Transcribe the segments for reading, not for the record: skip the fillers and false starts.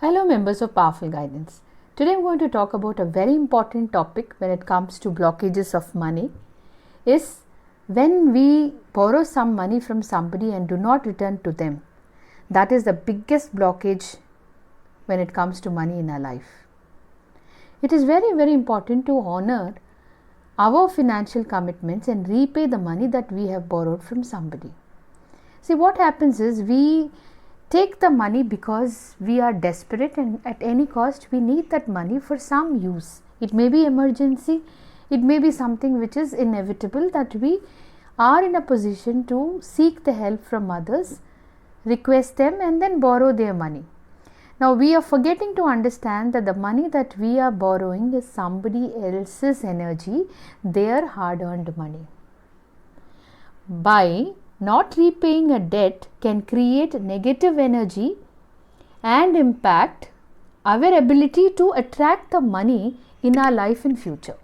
Hello members of Powerful Guidance. Today I'm going to talk about a very important topic when it comes to blockages of money is when we borrow some money from somebody and do not return to them. That is the biggest blockage when it comes to money in our life. It is very important to honor our financial commitments and repay the money that we have borrowed from somebody. See, what happens is we take the money because we are desperate and at any cost we need that money for some use. It may be emergency, it may be something which is inevitable that we are in a position to seek the help from others, request them and then borrow their money. Now we are forgetting to understand that the money that we are borrowing is somebody else's energy, their hard-earned money. By not repaying a debt can create negative energy and impact our ability to attract the money in our life in future.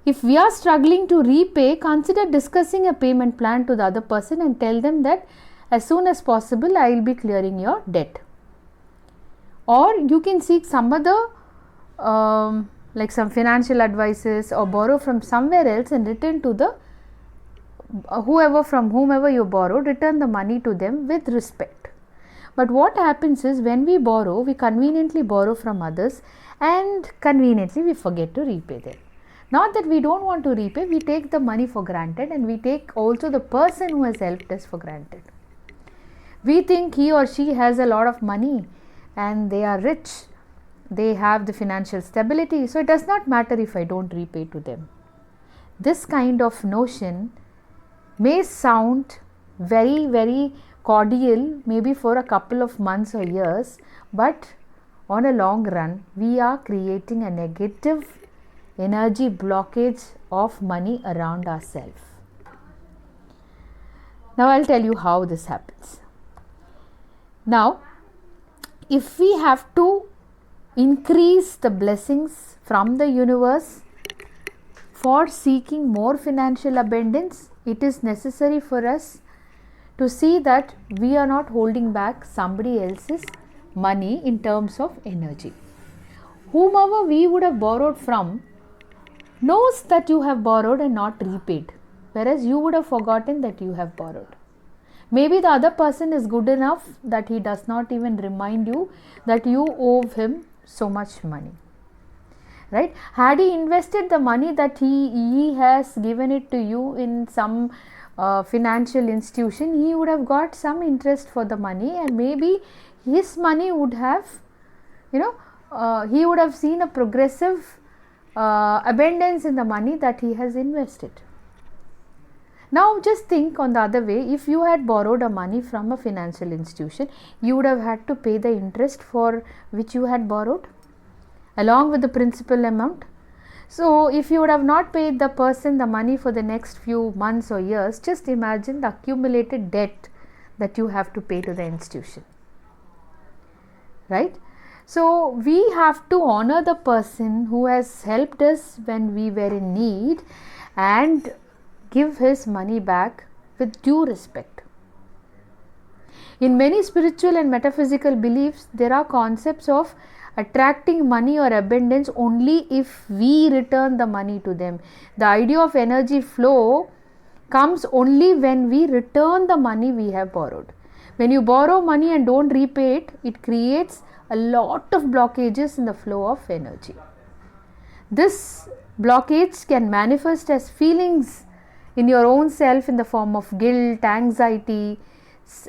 If we are struggling to repay, consider discussing a payment plan to the other person and tell them that as soon as possible I will be clearing your debt. Or you can seek some other like some financial advices or borrow from somewhere else and return to the whomever you borrowed, return the money to them with respect. But what happens is when we borrow, we conveniently borrow from others and conveniently we forget to repay them. Not that we don't want to repay, we take the money for granted and we take also the person who has helped us for granted. We think he or she has a lot of money and they are rich, they have the financial stability, so it does not matter if I don't repay to them. This kind of notion may sound very cordial, maybe for a couple of months or years, but on a long run we are creating a negative energy blockage of money around ourselves. Now I'll tell you how this happens. Now if we have to increase the blessings from the universe for seeking more financial abundance, it is necessary for us to see that we are not holding back somebody else's money in terms of energy. Whomever we would have borrowed from knows that you have borrowed and not repaid, whereas you would have forgotten that you have borrowed. Maybe the other person is good enough that he does not even remind you that you owe him so much money. Right? Had he invested the money that he has given it to you in some financial institution, he would have got some interest for the money and maybe his money would have, he would have seen a progressive abundance in the money that he has invested. Now just think on the other way, if you had borrowed a money from a financial institution, you would have had to pay the interest for which you had borrowed along with the principal amount. So if you would have not paid the person the money for the next few months or years, just imagine the accumulated debt that you have to pay to the institution. Right? So we have to honor the person who has helped us when we were in need and give his money back with due respect. In many spiritual and metaphysical beliefs, there are concepts of attracting money or abundance only if we return the money to them. The idea of energy flow comes only when we return the money we have borrowed. When you borrow money and don't repay it, it creates a lot of blockages in the flow of energy. This blockage can manifest as feelings in your own self in the form of guilt, anxiety,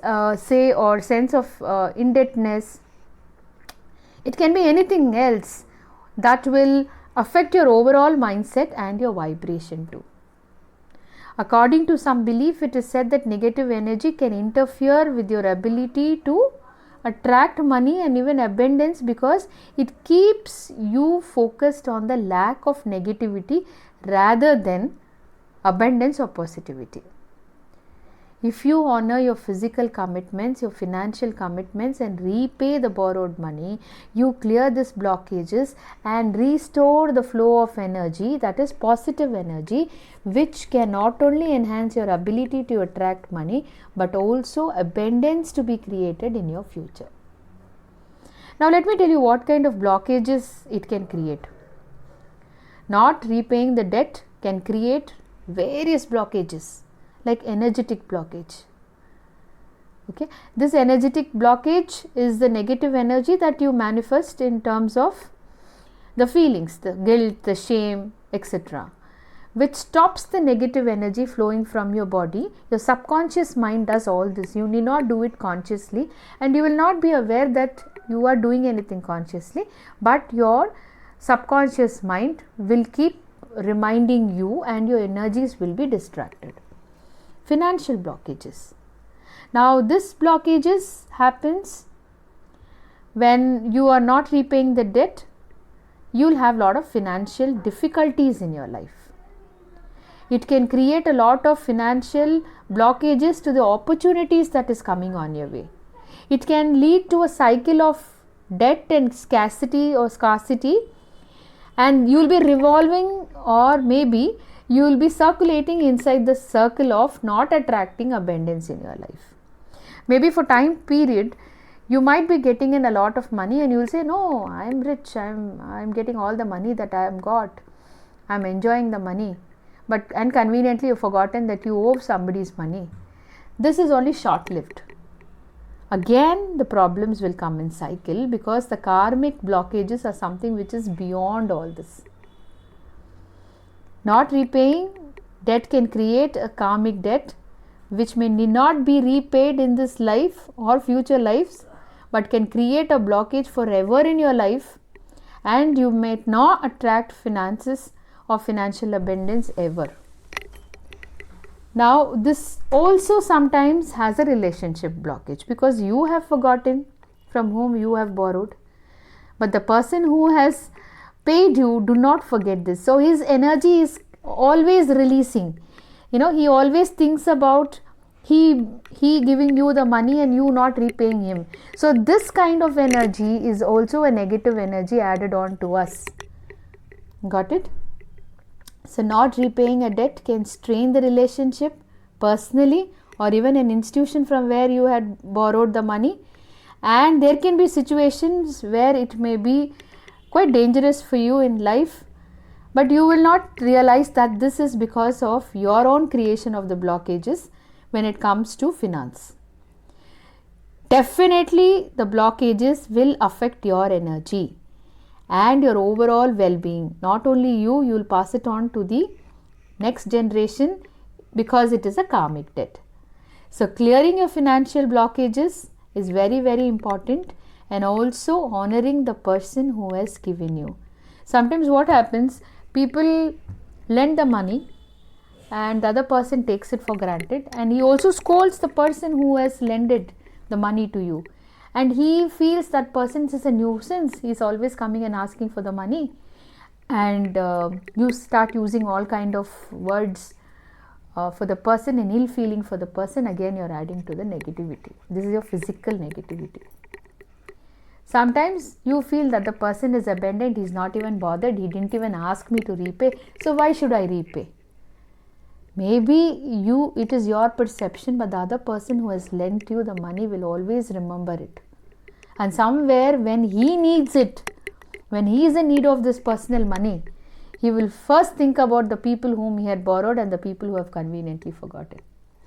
or sense of indebtedness. It can be anything else that will affect your overall mindset and your vibration too. According to some belief, it is said that negative energy can interfere with your ability to attract money and even abundance because it keeps you focused on the lack of negativity rather than abundance or positivity. If you honor your physical commitments, your financial commitments and repay the borrowed money, you clear these blockages and restore the flow of energy, that is positive energy, which can not only enhance your ability to attract money but also abundance to be created in your future. Now let me tell you what kind of blockages it can create. Not repaying the debt can create various blockages, like energetic blockage. Okay, this energetic blockage is the negative energy that you manifest in terms of the feelings, the guilt, the shame, etc., which stops the negative energy flowing from your body. Your subconscious mind does all this. You need not do it consciously, and you will not be aware that you are doing anything consciously, but your subconscious mind will keep reminding you and your energies will be distracted. Financial blockages. Now this blockages happens when you are not repaying the debt. You will have a lot of financial difficulties in your life. It can create a lot of financial blockages to the opportunities that is coming on your way. It can lead to a cycle of debt and scarcity, and you will be revolving, or maybe you will be circulating inside the circle of not attracting abundance in your life. Maybe for time period you might be getting in a lot of money and you will say, no, I am rich, I am getting all the money that I am got, I am enjoying the money, but inconveniently you have forgotten that you owe somebody's money. This is only short lived. Again the problems will come in cycle, because the karmic blockages are something which is beyond all this. Not repaying debt can create a karmic debt which may need not be repaid in this life or future lives, but can create a blockage forever in your life, and you may not attract finances or financial abundance ever. Now this also sometimes has a relationship blockage, because you have forgotten from whom you have borrowed, but the person who has paid you, do not forget this. So his energy is always releasing. He always thinks about he giving you the money and you not repaying him. So this kind of energy is also a negative energy added on to us. Got it? So not repaying a debt can strain the relationship personally, or even an institution from where you had borrowed the money. And there can be situations where it may be quite dangerous for you in life, but you will not realize that this is because of your own creation of the blockages when it comes to finance. Definitely the blockages will affect your energy and your overall well-being. Not only you will pass it on to the next generation, because it is a karmic debt. So clearing your financial blockages is very, very important, and also honoring the person who has given you. Sometimes what happens, people lend the money and the other person takes it for granted, and he also scolds the person who has lended the money to you, and he feels that person is a nuisance. He is always coming and asking for the money, and you start using all kind of words for the person and ill feeling for the person. Again you are adding to the negativity. This is your physical negativity. Sometimes you feel that the person is abandoned, he is not even bothered, he didn't even ask me to repay, so why should I repay? Maybe it is your perception, but the other person who has lent you the money will always remember it. And somewhere when he needs it, when he is in need of this personal money, he will first think about the people whom he had borrowed and the people who have conveniently forgotten.